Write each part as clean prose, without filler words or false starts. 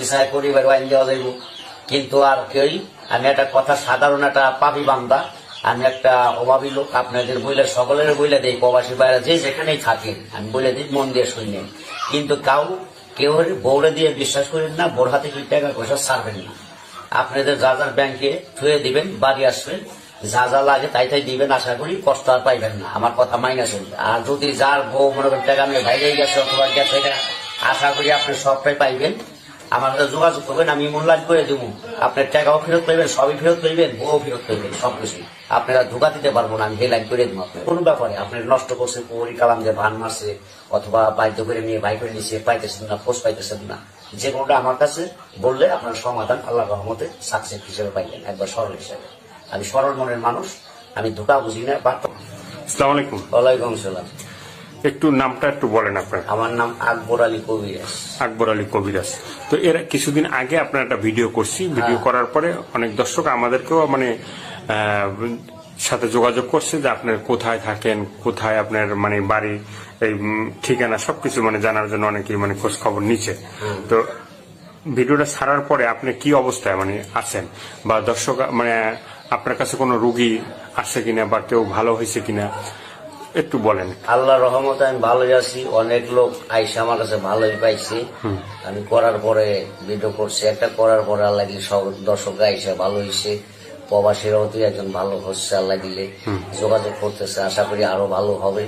চায় পরিবার আইন দেওয়া যাইব, কিন্তু আর কেউ আমি একটা কথা সাধারণ একটা পাপি বান্দা, আমি একটা অভাবী লোক, আপনাদের বইলে সকলের বইলে দিই, প্রবাসী বাইরে যে যেখানেই থাকেন আমি বলে দিই, মন দিয়ে শুনলেন। কিন্তু কেউ বউরে দিয়ে বিশ্বাস করেন না, বোর হাতে কি টাকা পয়সা ছাড়বেন না। আপনাদের যা যা ব্যাংকে থুয়ে দিবেন, বাড়ি আসবেন, যা যা লাগে তাই তাই দিবেন, আশা করি কষ্ট আর পাইবেন না, আমার কথা মাইনা চলবে। আর যদি যার বউ মনে করেন টাকা নিয়ে বাইরে গেছে অথবা গেছে, আশা করি আপনি সবটাই পাইবেন। আমার সাথে যোগাযোগ করবেন, আমি মূল্যায়ন করে দেবো। আপনার টাকাও ফেরত পাইবেন, সবই ফেরত পাইবেন, বউ ফেরত পাইবেন, সবকিছু। আপনারা ধোকা দিতে পারবো না, আমি হেলাইন করে দেবো। আপনার কোন ব্যাপারে আপনার নষ্ট করছে, পরি কালাম দিয়ে ভান মারছে অথবা বাধ্য করে নিয়ে বাই করে নিচ্ছে, পাইতেছেন না, খোঁজ পাইতেছেন না, যে কোনোটা আমার কাছে বললে আপনার সমাধান আল্লাহ রহমতে সাকসেস হিসেবে পাইবেন, একবার সরল হিসেবে। আমি সরল মনের মানুষ, আমি ধোকা বুঝি না। আসসালামু আলাইকুম। ওয়ালাইকুম সালাম। একটু নামটা একটু বলেন আপনার। আমার নাম আকবর আলী কবিরাজ। আকবর আলী কবিরাজ। তো এর কিছুদিন আগে আপনার একটা ভিডিও করছি, ভিডিও করার পরে অনেক দর্শক আমাদেরকেও মানে সাথে যোগাযোগ করছে যে আপনার কোথায় থাকেন, কোথায় আপনার মানে বাড়ি, এই ঠিকানা সবকিছু মানে জানার জন্য অনেকেই মানে খোঁজ খবর নিচ্ছে। তো ভিডিওটা ছাড়ার পরে আপনি কি অবস্থায় মানে আছেন, বা দর্শক মানে আপনার কাছে কোনো রোগী আসছে কিনা বা কেউ ভালো হয়েছে কিনা একটু বলেন। আল্লাহ রহমতে আমি ভালোই আছি, অনেক লোক আইসা আমার কাছে ভালোই পাইছি। আমি করার পরে ভিডিও করছি একটা, করার পরে আল্লাহ দিলে সব দর্শক আইসা ভালো হয়েছে। প্রবাসীরাও তুই একজন ভালো হচ্ছে, আল্লাহ দিলে যোগাযোগ করতেছে, আশা করি আরো ভালো হবে।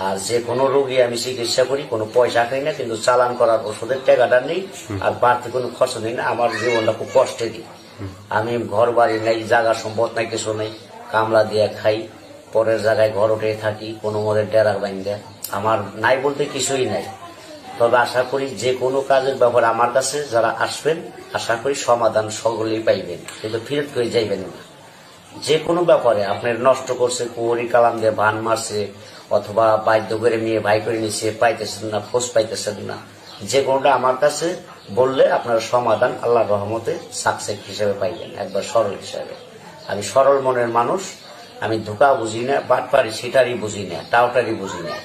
আর যে কোনো রোগী আমি চিকিৎসা করি, কোনো পয়সা খাই না, কিন্তু চালান করার ওষুধের টাকাটা নেই, আর বাড়তি কোনো খরচ নেই না। আমার জীবনটা খুব কষ্টে দিই, আমি ঘর বাড়ি নাই, জায়গা সম্পদ নাই, কিছু নেই, কামলা দিয়ে খাই, পরের জায়গায় ঘর উঠে থাকি, কোনো মদের ডেরার বাইন্দা। আমার নাই বলতে কিছুই নাই। তবে আশা করি যে কোনো কাজের ব্যাপারে আমার কাছে যারা আসবেন, আশা করি সমাধান সকলেই পাইবেন, কিন্তু ফিরত করে যাইবেন না। যে কোনো ব্যাপারে আপনার নষ্ট করছে, কুহরি কালাম দিয়ে ভান মারছে অথবা বাধ্য করে নিয়ে ভাই করে নিচ্ছে, পাইতেছেন না, খোঁজ পাইতেছেন না, যে কোনোটা আমার কাছে বললে আপনার সমাধান আল্লাহর রহমতে সাকসেস হিসেবে পাইবেন, একবার সরল হিসেবে। আমি সরল মনের মানুষ, আমি ধোকা বুঝি না, বাটপারি সিটারি বুঝি না, টাউটারি বুঝি না।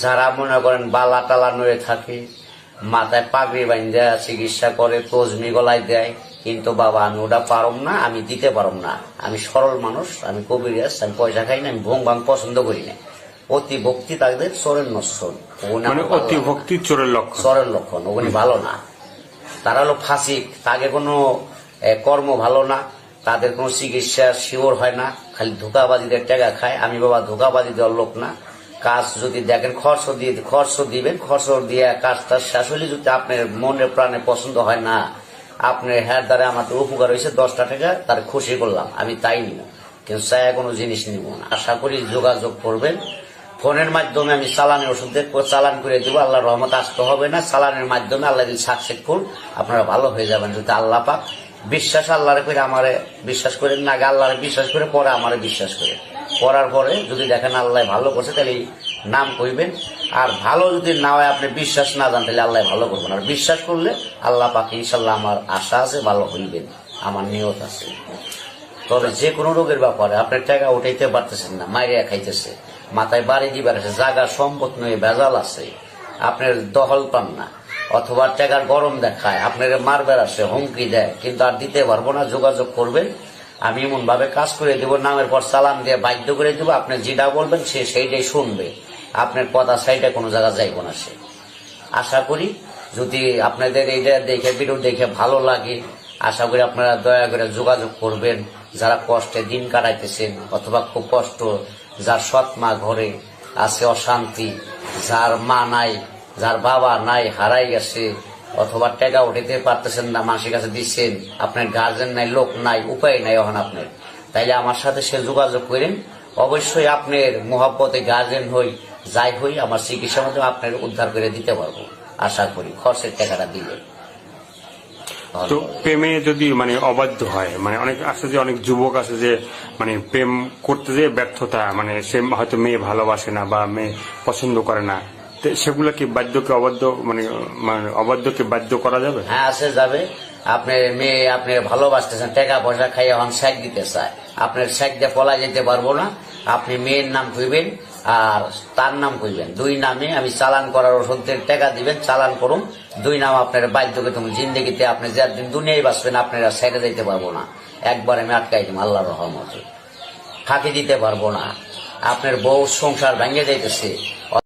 যারা মনে করেন বালা টালা নয়ে থাকে, মাথায় পাগড়ি বাইন্ধা চিকিৎসা করে, তজমি গলায় দেয়, কিন্তু বাবা আমি ওটা পারম না, আমি দিতে পারম না। আমি সরল মানুষ, আমি কবিরাজ, আমি পয়সা খাই না, আমি ভোং ভাং পছন্দ করি না। অতি ভক্তি তাদের চোরের নশ্বর, অতি ভক্তি চোরের লক্ষণ, চোরের লক্ষণ, ওগুলি ভালো না। তারা হলো ফাঁসিক, তাকে কোনো কর্ম ভালো না, তাদের কোনো চিকিৎসা শিওর হয় না, খালি ধোকাবাজিদের টাকা খায়। আমি বাবা ধোকাবাজি দেওয়ার লোক না। কাজ যদি দেখেন খরচ দিবেন, খরচ দিয়ে কাজটা শেষ হলে যদি আপনার মনে প্রাণে পছন্দ হয় না, আপনার হ্যার দ্বারা আমাদের উপকার হয়েছে 10টা টাকা, তার খুশি করলাম, আমি তাই নিব, কিন্তু চায় কোনো জিনিস নিব না। আশা করি যোগাযোগ করবেন ফোনের মাধ্যমে, আমি চালানের ওষুধ চালান করে দেবো, আল্লাহ রহমত আসতে হবে না। চালানের মাধ্যমে আল্লাহ দিন সাকসেস করুন, আপনারা ভালো হয়ে যাবেন যদি আল্লাহ পাক। বিশ্বাস আল্লাহরে করে আমারে বিশ্বাস করেন না, আল্লাহরে বিশ্বাস করে পরে আমারে বিশ্বাস করে, করার পরে যদি দেখেন আল্লাহ ভালো করছে তাহলে নাম কইবেন। আর ভালো যদি না হয়, আপনি বিশ্বাস না জান, তাহলে আল্লাহ ভালো করবেন। আর বিশ্বাস করলে আল্লাহ পাক ইনশাল্লাহ, আমার আশা আছে ভালো হইবেন, আমার নিয়ত আছে। তবে যে কোনো রোগের ব্যাপারে আপনার টাকা উঠাইতে পারতেছেন না, মাইরিয়া খাইতেছে, মাথায় বাড়ি দিবার আছে, জায়গা সম্পদ নয়, ভেজাল আছে, আপনার দখল পান না, অথবা টাকার গরম দেখায়, আপনার মারবার আসে, হুমকি দেয়, কিন্তু আর দিতে পারবো না, যোগাযোগ করবেন। আমি এমন ভাবে কাজ করে দেব, নামের পর চালান দিয়ে বাধ্য করে দেবো, আপনি যেটা বলবেন সে সেইটাই শুনবে, আপনার কথা সাইডে কোনো জায়গা যাইব না সে। আশা করি যদি আপনাদের এইটা দেখে, ভিডিও দেখে ভালো লাগে, আশা করি আপনারা দয়া করে যোগাযোগ করবেন। যারা কষ্টে দিন কাটাইতেছেন অথবা খুব কষ্ট, যার সৎ মা ঘরে আছে অশান্তি, যার মা নাই, যার বাবা নাই, হারাই গেছে, অথবা টাকা উঠাইতে পারতেছেন না, মানুষের কাছে দিচ্ছেন, আপনার গার্জেন নাই, লোক নাই, উপায় নাই এখন আপনার, তাইলে আমার সাথে সে যোগাযোগ করেন। অবশ্যই আপনার মোহাব্বতে গার্জেন হই, যাই হই, আমার চিকিৎসার মাধ্যমে আপনার উদ্ধার করে দিতে পারবো, আশা করি খরচের টাকাটা দিলে। তো প্রেমে যদি মানে অবাধ্য হয়, মানে অনেক আছে যে, অনেক যুবক আছে যে মানে প্রেম করতে যে ব্যর্থতা, মানে সে হয়তো মেয়ে ভালোবাসে না বা মেয়ে পছন্দ করে না, সেগুলোকে বাধ্যকে অবাধ্য মানে অবাধ্যকে বাধ্য করা যাবে? হ্যাঁ, আসে যাবে। আপনার মেয়ে আপনি ভালোবাসতেছেন, টাকা পয়সা খাই এখন শেখ দিতে চায়, আপনার শেখ দিয়ে পলা যেতে পারবো না। আপনি মেয়ের নাম কইবেন, আর তার নাম কইবেন, 2 নামে আমি চালান করার ওষুধের টাকা দিবেন, চালান করুন, 2 নাম আপনার বাধ্যকে তুমি জিন্দগিতে আপনি যে একদিন দুনিয়ায় বাঁচবেন আপনারা ছেড়ে যাইতে পারবো না, একবার আমি আটকাই দিব আল্লাহর রহমতে, ফাঁকি দিতে পারবো না। আপনার বউ সংসার ভেঙে যাইতেছে।